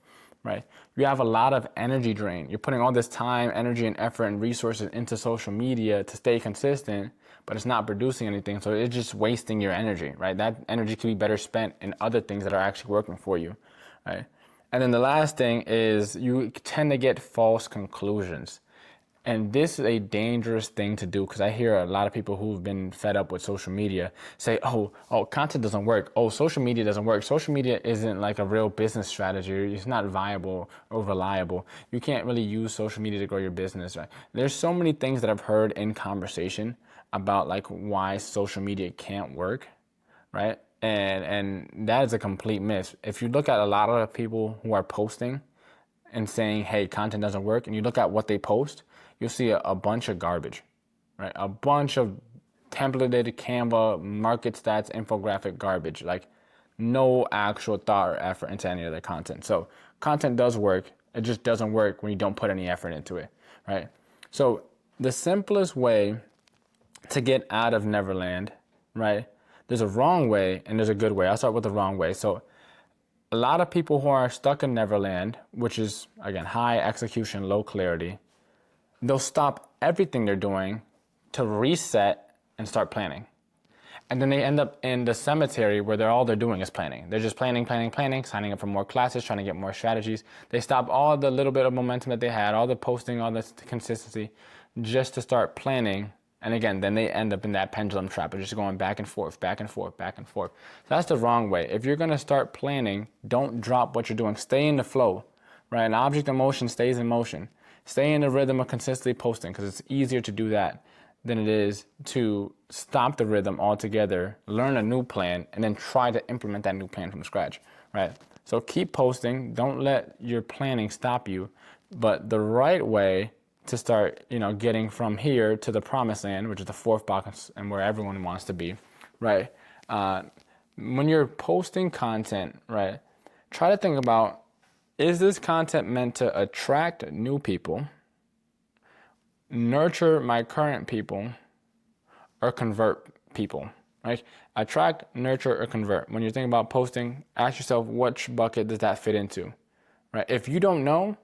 right? You have a lot of energy drain. You're putting all this time, energy, and effort and resources into social media to stay consistent, but it's not producing anything. So it's just wasting your energy, right? That energy could be better spent in other things that are actually working for you, right? And then the last thing is you tend to get false conclusions. And this is a dangerous thing to do because I hear a lot of people who've been fed up with social media say, oh, content doesn't work. Oh, social media doesn't work. Social media isn't like a real business strategy. It's not viable or reliable. You can't really use social media to grow your business, right? There's so many things that I've heard in conversation about like why social media can't work, right? And that is a complete miss. If you look at a lot of people who are posting and saying, hey, content doesn't work, and you look at what they post, you'll see a bunch of garbage, right? A bunch of templated Canva, market stats, infographic garbage, like no actual thought or effort into any of their content. So content does work. It just doesn't work when you don't put any effort into it, right? So the simplest way to get out of Neverland, right? There's a wrong way and there's a good way. I'll start with the wrong way. So a lot of people who are stuck in Neverland, which is, again, high execution, low clarity, they'll stop everything they're doing to reset and start planning. And then they end up in the cemetery where all they're doing is planning. They're just planning, signing up for more classes, trying to get more strategies. They stop all the little bit of momentum that they had, all the posting, all the consistency, just to start planning. And again, then they end up in that pendulum trap of just going back and forth, back and forth, back and forth. So that's the wrong way. If you're going to start planning, don't drop what you're doing. Stay in the flow, right? An object in motion stays in motion. Stay in the rhythm of consistently posting because it's easier to do that than it is to stop the rhythm altogether, learn a new plan, and then try to implement that new plan from scratch, right? So keep posting. Don't let your planning stop you. But the right way to start, getting from here to the promised land, which is the fourth box and where everyone wants to be, right? When you're posting content, right, try to think about, is this content meant to attract new people, nurture my current people, or convert people, right? Attract, nurture, or convert. When you're thinking about posting, ask yourself, which bucket does that fit into, right? If you don't know,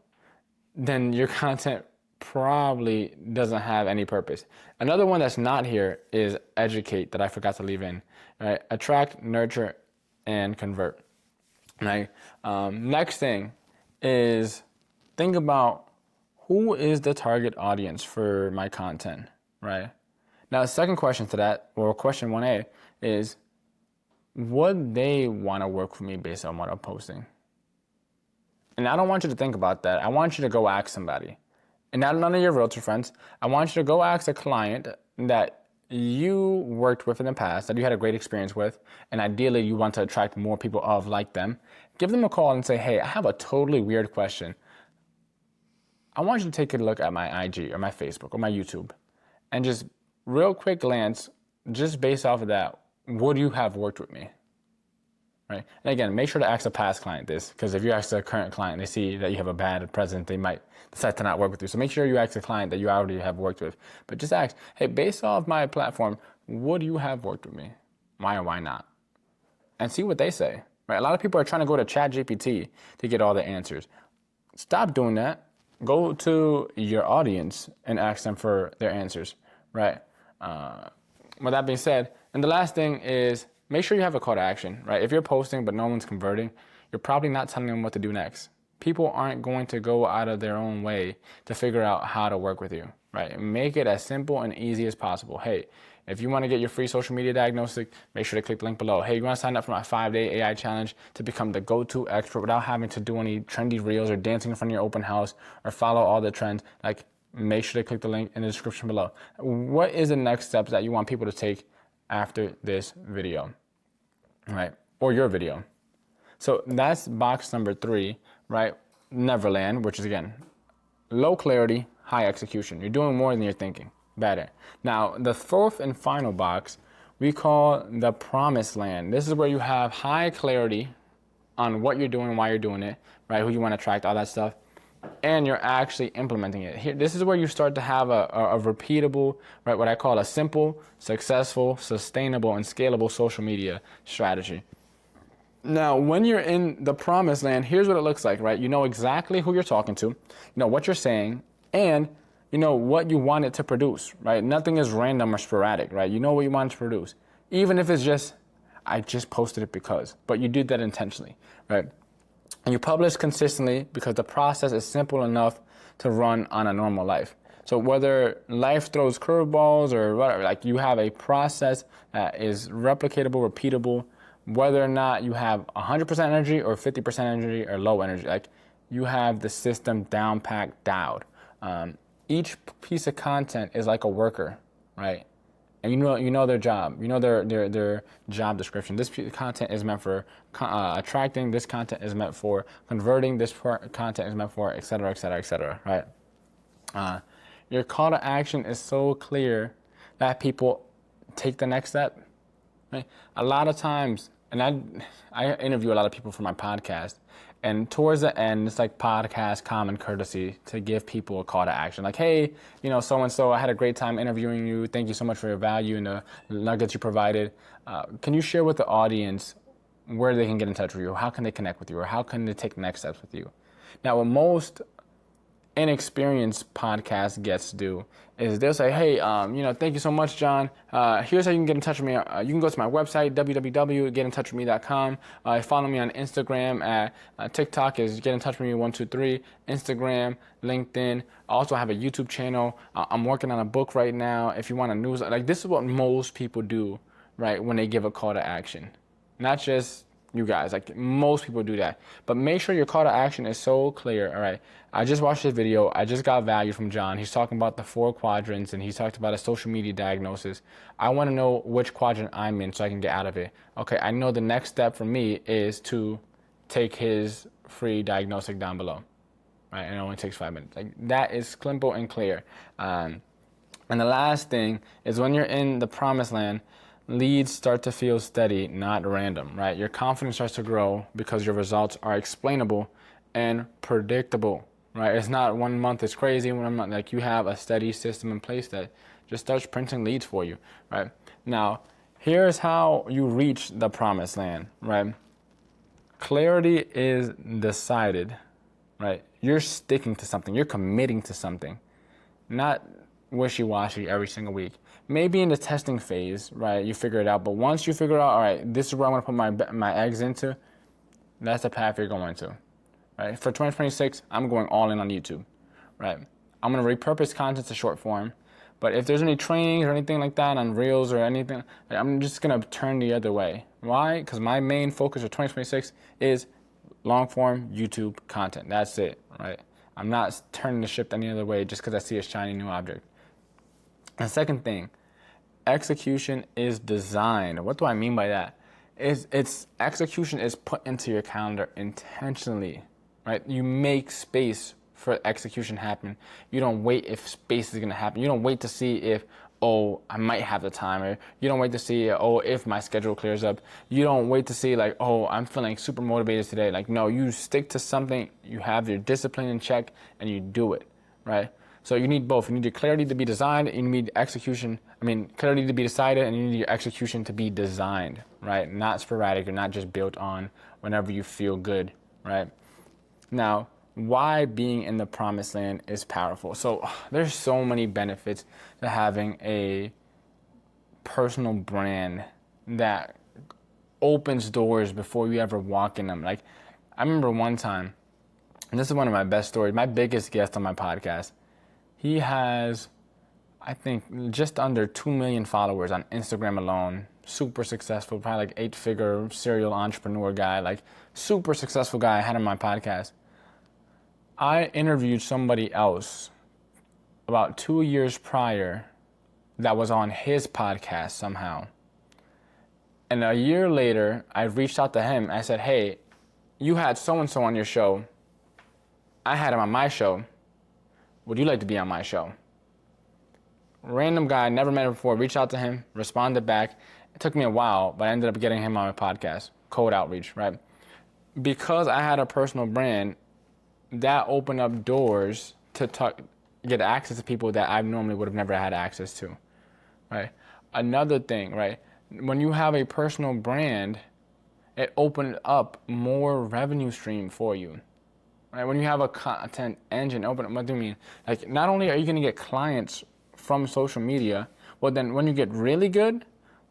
then your content probably doesn't have any purpose. Another one that's not here is educate, that I forgot to leave in. Right? Attract, nurture, and convert. Right? Next thing is think about who is the target audience for my content, right? Now, the second question to that, or question 1A, is would they want to work with me based on what I'm posting? And I don't want you to think about that. I want you to go ask somebody. And not none of your realtor friends. I want you to go ask a client that you worked with in the past, that you had a great experience with, and ideally you want to attract more people of like them. Give them a call and say, hey, I have a totally weird question. I want you to take a look at my IG or my Facebook or my YouTube and just real quick glance, just based off of that, would you have worked with me? Right? And again, make sure to ask a past client this, because if you ask a current client, they see that you have a bad present, they might decide to not work with you. So make sure you ask a client that you already have worked with. But just ask, hey, based off my platform, would you have worked with me? Why or why not? And see what they say. Right? A lot of people are trying to go to ChatGPT to get all the answers. Stop doing that. Go to your audience and ask them for their answers. Right? With that being said, and the last thing is, make sure you have a call to action, right? If you're posting but no one's converting, you're probably not telling them what to do next. People aren't going to go out of their own way to figure out how to work with you, right? Make it as simple and easy as possible. Hey, if you want to get your free social media diagnostic, make sure to click the link below. Hey, you want to sign up for my 5-day AI challenge to become the go-to expert without having to do any trendy reels or dancing in front of your open house or follow all the trends? Like, make sure to click the link in the description below. What is the next steps that you want people to take after this video, right? Or your video. So that's box number 3, right? Neverland, which is again, low clarity, high execution. You're doing more than you're thinking. Better. Now, the 4th and final box, we call the promised land. This is where you have high clarity on what you're doing, why you're doing it, right? Who you want to attract, all that stuff. And you're actually implementing it. Here, this is where you start to have a repeatable, right, what I call a simple, successful, sustainable, and scalable social media strategy. Now, when you're in the promised land, here's what it looks like, right? You know exactly who you're talking to, you know what you're saying, and you know what you want it to produce, right? Nothing is random or sporadic, right? You know what you want it to produce. Even if it's just, I just posted it because, but you did that intentionally, right? And you publish consistently because the process is simple enough to run on a normal life. So whether life throws curveballs or whatever, like you have a process that is replicatable, repeatable, whether or not you have 100% energy or 50% energy or low energy, like you have the system down packed, dialed. Each piece of content is like a worker, right? And you know their job, you know their job description. This content is meant for attracting. This content is meant for converting. This content is meant for et cetera, et cetera, et cetera. Right? Your call to action is so clear that people take the next step. Right? A lot of times, and I interview a lot of people for my podcast. And towards the end, it's like podcast common courtesy to give people a call to action. Like, hey, you know, so-and-so, I had a great time interviewing you. Thank you so much for your value and the nuggets you provided. Can you share with the audience where they can get in touch with you? How can they connect with you? Or how can they take next steps with you? Now, what most inexperienced podcast guests do is they'll say, hey, you know, thank you so much, John. Here's how you can get in touch with me. You can go to my website, www.getintouchwithme.com. Follow me on Instagram at TikTok is Get in Touch with Me 123, Instagram, LinkedIn. I also have a YouTube channel. I'm working on a book right now. If you want a newsletter, like this is what most people do, right, when they give a call to action. Not just you guys, like most people do that. But make sure your call to action is so clear. All right, I just watched this video. I just got value from John. He's talking about the 4 quadrants and he's talked about a social media diagnosis. I want to know which quadrant I'm in so I can get out of it. Okay, I know the next step for me is to take his free diagnostic down below. Right, and it only takes 5 minutes. Like that is simple and clear. And the last thing is when you're in the promised land, leads start to feel steady, not random, right? Your confidence starts to grow because your results are explainable and predictable, right? It's not 1 month is crazy, 1 month, like you have a steady system in place that just starts printing leads for you, right? Now, here's how you reach the promised land, right? Clarity is decided right? You're sticking to something. You're committing to something, not wishy-washy every single week. Maybe in the testing phase, right, you figure it out. But once you figure out, all right, this is where I want to put my eggs into, that's the path you're going to, right? For 2026, I'm going all in on YouTube, right? I'm going to repurpose content to short form. But if there's any trainings or anything like that on Reels or anything, I'm just going to turn the other way. Why? Because my main focus for 2026 is long form YouTube content. That's it, right? I'm not turning the ship any other way just because I see a shiny new object. And second thing, execution is designed. What do I mean by that? It's execution is put into your calendar intentionally, right? You make space for execution happen. You don't wait if space is going to happen. You don't wait to see if, oh, I might have the time. Or you don't wait to see, oh, if my schedule clears up. You don't wait to see like, oh, I'm feeling super motivated today. Like, no, you stick to something. You have your discipline in check and you do it, right? So you need both. You need your clarity to be designed and you need clarity to be decided and you need your execution to be designed, right? Not sporadic or not just built on whenever you feel good, right? Now, why being in the promised land is powerful. So there's so many benefits to having a personal brand that opens doors before you ever walk in them. Like, I remember one time, and this is one of my best stories, my biggest guest on my podcast, he has, I think, just under 2 million followers on Instagram alone. Super successful, probably like 8-figure serial entrepreneur guy, like super successful guy I had on my podcast. I interviewed somebody else about 2 years prior that was on his podcast somehow. And a year later, I reached out to him. I said, hey, you had so-and-so on your show. I had him on my show. Would you like to be on my show? Random guy, never met him before, reached out to him, responded back. It took me a while, but I ended up getting him on my podcast, cold outreach, right? Because I had a personal brand, that opened up doors to get access to people that I normally would have never had access to, right? Another thing, right? When you have a personal brand, it opened up more revenue stream for you, right? When you have a content engine, what do you mean? Like, not only are you going to get clients from social media, well, then when you get really good,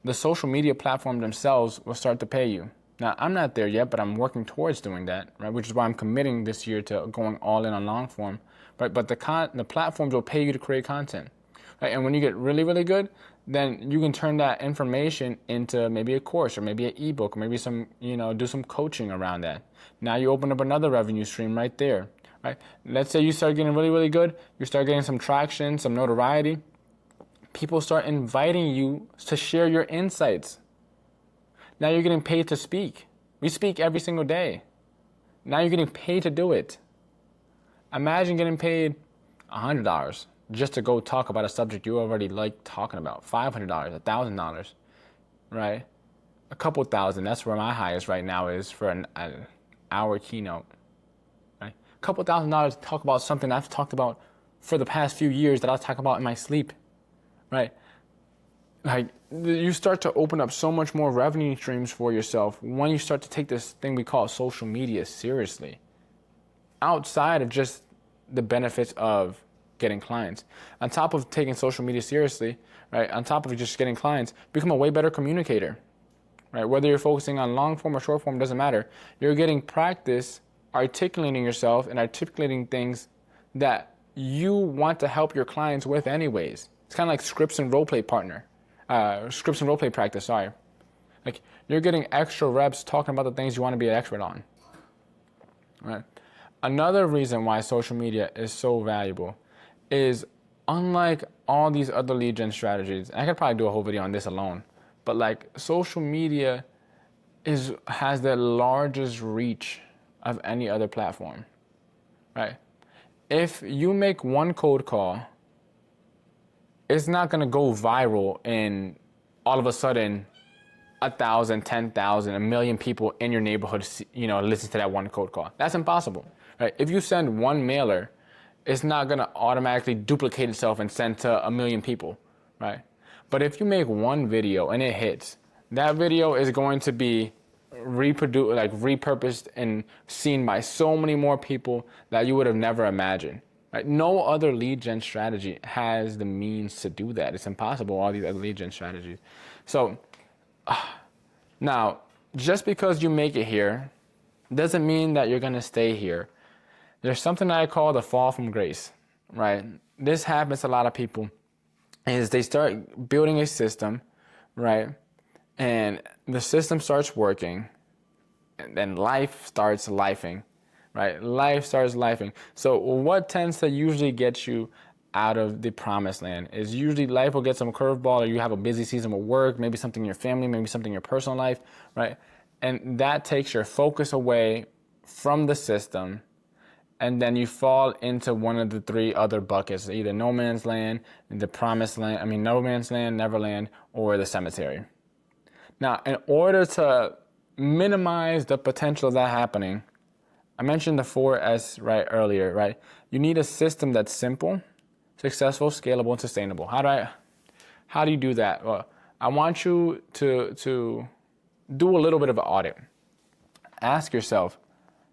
the social media platforms themselves will start to pay you. Now, I'm not there yet, but I'm working towards doing that, right? Which is why I'm committing this year to going all in on long form, right? But the platforms will pay you to create content, right? And when you get really, really good, then you can turn that information into maybe a course or maybe an ebook, or maybe some, do some coaching around that. Now you open up another revenue stream right there, right? Let's say you start getting really, really good. You start getting some traction, some notoriety. People start inviting you to share your insights. Now you're getting paid to speak. We speak every single day. Now you're getting paid to do it. Imagine getting paid $100 just to go talk about a subject you already like talking about. $500, $1,000, right? A couple thousand, that's where my highest right now is for an hour keynote. Right? A couple $1,000 to talk about something I've talked about for the past few years that I'll talk about in my sleep, right? Like, you start to open up so much more revenue streams for yourself when you start to take this thing we call social media seriously. Outside of just the benefits of getting clients. On top of taking social media seriously, right, on top of just getting clients, become a way better communicator, right? Whether you're focusing on long form or short form, doesn't matter. You're getting practice articulating yourself and articulating things that you want to help your clients with anyways. It's kind of like scripts and roleplay practice, sorry. Like, you're getting extra reps talking about the things you want to be an expert on, right? Another reason why social media is so valuable is, unlike all these other lead gen strategies, and I could probably do a whole video on this alone, but like, social media has the largest reach of any other platform, right? If you make one cold call, it's not going to go viral and all of a sudden 1,000, 10,000, 1 million people in your neighborhood, listen to that one cold call. That's impossible, right? If you send one mailer, it's not going to automatically duplicate itself and send to 1 million people, right? But if you make one video and it hits, that video is going to be repurposed and seen by so many more people that you would have never imagined. Right? No other lead gen strategy has the means to do that. It's impossible, all these other lead gen strategies. So now, just because you make it here doesn't mean that you're going to stay here. There's something that I call the fall from grace, right? This happens to a lot of people, is they start building a system, right? And the system starts working, and then life starts lifing, right? Life starts lifing. So what tends to usually get you out of the promised land is usually life will get some curveball, or you have a busy season with work, maybe something in your family, maybe something in your personal life, right? And that takes your focus away from the system, and then you fall into one of the three other buckets, either no man's land, the promised land, no man's land, Neverland, or the cemetery. Now, in order to minimize the potential of that happening, I mentioned the 4S right earlier, right? You need a system that's simple, successful, scalable, and sustainable. How do you do that? Well, I want you to do a little bit of an audit. Ask yourself,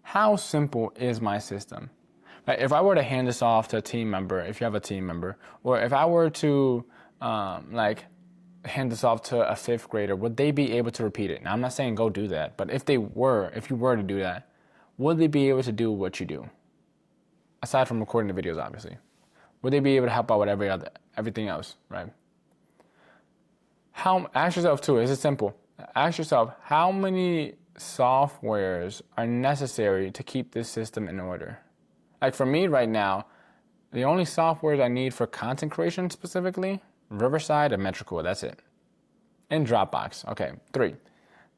how simple is my system? Right? If I were to hand this off to a team member, if you have a team member, or if I were to hand this off to a 5th grader, would they be able to repeat it? Now, I'm not saying go do that, but if you were to do that, would they be able to do what you do? Aside from recording the videos, obviously. Would they be able to help out with everything else, right? Ask yourself too, is it simple? Ask yourself, how many softwares are necessary to keep this system in order? Like for me right now, the only softwares I need for content creation specifically, Riverside and Metricool, that's it. And Dropbox, okay, 3.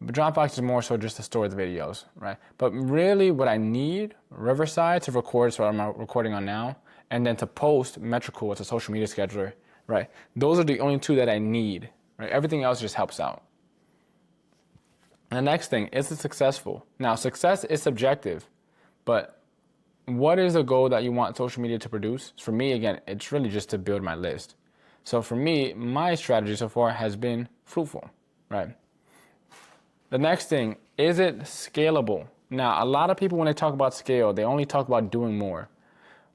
But Dropbox is more so just to store the videos, right? But really what I need, Riverside to record, so I'm recording on now, and then to post, Metricool, it's a social media scheduler, right? Those are the only 2 that I need, right? Everything else just helps out. And the next thing, is it successful? Now, success is subjective, but what is a goal that you want social media to produce? For me, again, it's really just to build my list. So for me, my strategy so far has been fruitful, right? The next thing, is it scalable? Now, a lot of people, when they talk about scale, they only talk about doing more.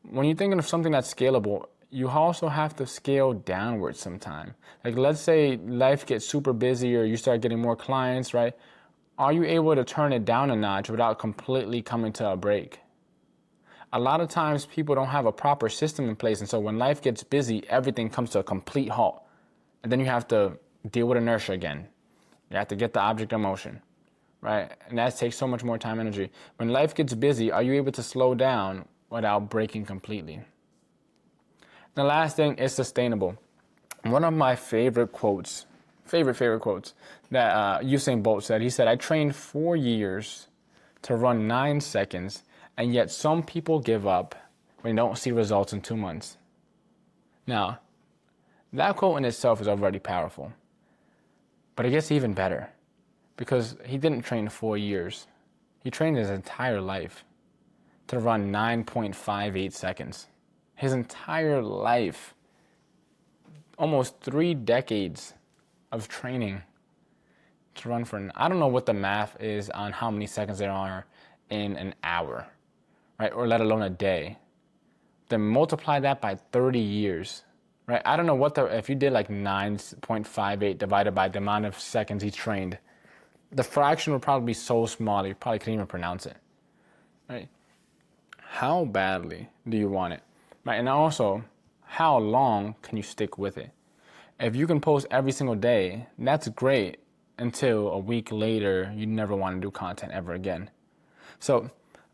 When you're thinking of something that's scalable, you also have to scale downwards sometime. Like let's say life gets super busy or you start getting more clients, right? Are you able to turn it down a notch without completely coming to a break? A lot of times people don't have a proper system in place, and so when life gets busy, everything comes to a complete halt. And then you have to deal with inertia again. You have to get the object of motion, right? And that takes so much more time and energy. When life gets busy, are you able to slow down without breaking completely? The last thing is sustainable. One of my favorite quotes that 𝐿𝐈𝐿 said, he said, I trained 4 years to run 9 seconds, and yet some people give up when they don't see results in 2 months. Now, that quote in itself is already powerful, but it gets even better because he didn't train 4 years. He trained his entire life to run 9.58 seconds. His entire life, almost 3 decades of training to run for, I don't know what the math is on how many seconds there are in an hour, right? Or let alone a day. Then multiply that by 30 years, right? I don't know if you did like 9.58 divided by the amount of seconds he trained, the fraction would probably be so small you probably couldn't even pronounce it, right? How badly do you want it? Right, and also, how long can you stick with it? If you can post every single day, that's great until a week later, you never want to do content ever again. So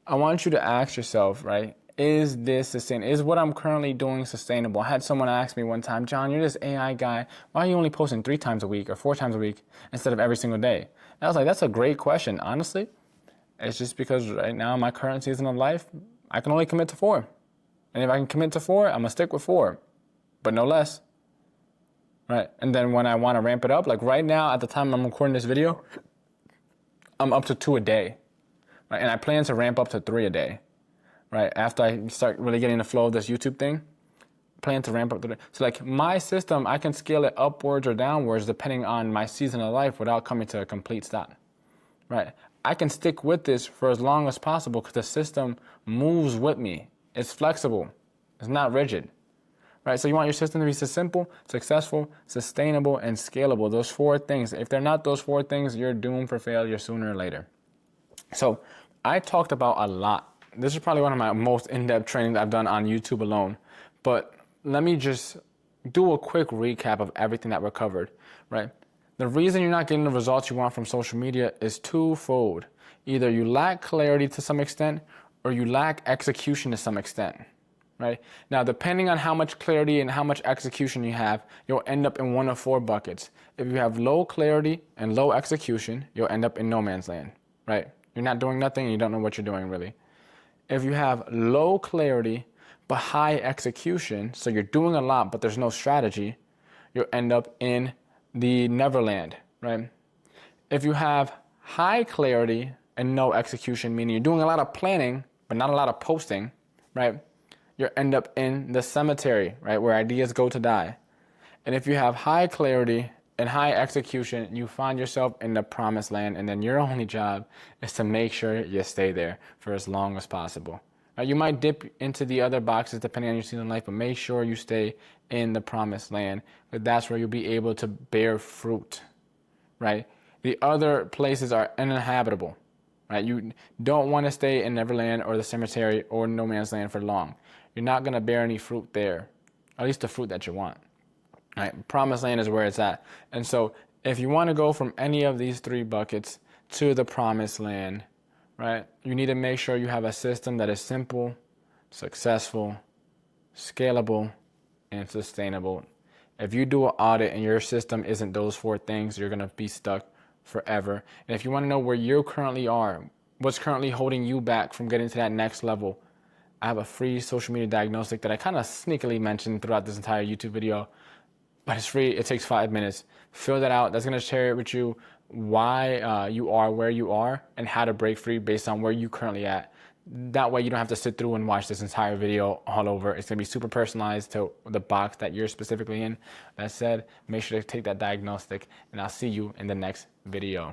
I want you to ask yourself, right, is this sustainable? Is what I'm currently doing sustainable? I had someone ask me one time, John, you're this AI guy. Why are you only posting 3 times a week or 4 times a week instead of every single day? And I was like, that's a great question. Honestly, it's just because right now, my current season of life, I can only commit to 4. And if I can commit to 4, I'm going to stick with 4, but no less. Right? And then when I want to ramp it up, like right now, at the time I'm recording this video, I'm up to 2 a day. Right? And I plan to ramp up to 3 a day. Right? After I start really getting the flow of this YouTube thing, I plan to ramp up to 3. So like my system, I can scale it upwards or downwards depending on my season of life without coming to a complete stop. right? I can stick with this for as long as possible because the system moves with me. It's flexible. It's not rigid, right? So you want your system to be simple, successful, sustainable, and scalable. Those 4 things. If they're not those 4 things, you're doomed for failure sooner or later. So I talked about a lot. This is probably one of my most in-depth trainings I've done on YouTube alone. But let me just do a quick recap of everything that we covered, right? The reason you're not getting the results you want from social media is twofold. Either you lack clarity to some extent or you lack execution to some extent, right? Now, depending on how much clarity and how much execution you have, you'll end up in one of 4 buckets. If you have low clarity and low execution, you'll end up in no man's land, right? You're not doing nothing and you don't know what you're doing really. If you have low clarity but high execution, so you're doing a lot but there's no strategy, you'll end up in the Neverland, right? If you have high clarity and no execution, meaning you're doing a lot of planning but not a lot of posting, right? You'll end up in the cemetery, right, where ideas go to die. And if you have high clarity and high execution, you find yourself in the promised land, and then your only job is to make sure you stay there for as long as possible. Now, you might dip into the other boxes depending on your season of life, but make sure you stay in the promised land, because that's where you'll be able to bear fruit, right? The other places are uninhabitable, right? You don't want to stay in Neverland or the cemetery or no man's land for long. You're not going to bear any fruit there, at least the fruit that you want. Right? Promised land is where it's at. And so if you want to go from any of these 3 buckets to the promised land, right, you need to make sure you have a system that is simple, successful, scalable, and sustainable. If you do an audit and your system isn't those 4 things, you're going to be stuck forever. And if you want to know where you currently are, what's currently holding you back from getting to that next level, I have a free social media diagnostic that I kind of sneakily mentioned throughout this entire YouTube video. But it's free. It takes 5 minutes. Fill that out. That's going to share with you why you are where you are and how to break free based on where you currently at. That way you don't have to sit through and watch this entire video all over. It's going to be super personalized to the box that you're specifically in. That said, make sure to take that diagnostic, and I'll see you in the next video.